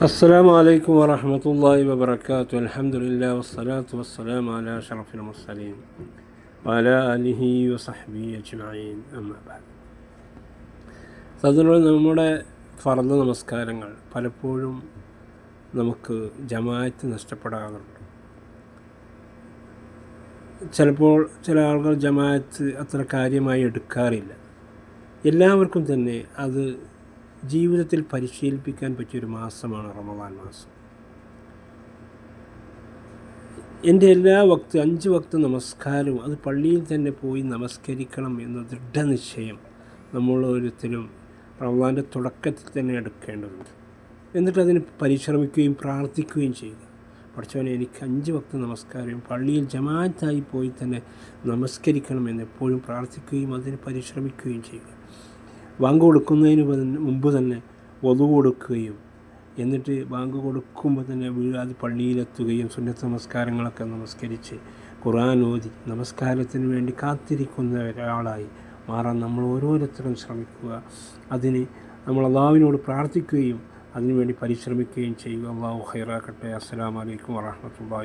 السلام عليكم ورحمة الله وبركاته. الحمد لله والصلاة والسلام على أشرف المرسلين وعلى آله وصحبه أجمعين. أما بعد. അതുകൊണ്ട് നമ്മുടെ ഫർദ് നമസ്കാരങ്ങൾ പലപ്പോഴും നമുക്ക് ജമാഅത്ത് നഷ്ടപ്പെടാറുണ്ട്. ചിലപ്പോൾ ചില ആളുകൾ ജമാഅത്ത് അത്ര കാര്യമായി എടുക്കാറില്ല. എല്ലാവർക്കും തന്നെ അത് ജീവിതത്തിൽ പരിശീലിപ്പിക്കാൻ പറ്റിയൊരു മാസമാണ് റമദാൻ മാസം. എൻ്റെ എല്ലാ 5 വക്ത് നമസ്കാരവും അത് പള്ളിയിൽ തന്നെ പോയി നമസ്കരിക്കണം എന്ന ദൃഢനിശ്ചയം നമ്മൾ ഓരോരുത്തരും റമദാൻ്റെ തുടക്കത്തിൽ തന്നെ എടുക്കേണ്ടതുണ്ട്. എന്നിട്ട് അതിന് പരിശ്രമിക്കുകയും പ്രാർത്ഥിക്കുകയും ചെയ്യുക. പഠിച്ചവനെ, എനിക്ക് 5 വക്ത് നമസ്കാരവും പള്ളിയിൽ ജമാഅത്തായി പോയി തന്നെ നമസ്കരിക്കണമെന്ന് എപ്പോഴും പ്രാർത്ഥിക്കുകയും അതിന് പരിശ്രമിക്കുകയും ചെയ്യുക. ബാങ്ക് കൊടുക്കുന്നതിന് മുമ്പ് തന്നെ വദു കൊടുക്കുകയും എന്നിട്ട് ബാങ്ക് കൊടുക്കുമ്പോൾ തന്നെ അത് പള്ളിയിലെത്തുകയും സുന്നത്ത് നമസ്കാരങ്ങളൊക്കെ നമസ്കരിച്ച് ഖുർആൻ ഓതി നമസ്കാരത്തിന് വേണ്ടി കാത്തിരിക്കുന്ന ഒരാളായി മാറാൻ നമ്മൾ ഓരോരുത്തരും ശ്രമിക്കുക. അതിന് നമ്മൾ അള്ളാഹുവിനോട് പ്രാർത്ഥിക്കുകയും അതിനുവേണ്ടി പരിശ്രമിക്കുകയും ചെയ്യുക. അള്ളാഹു ഖൈറാക്കട്ടെ. അസ്സലാമു അലൈക്കും വറഹ്മത്തുള്ളാഹി.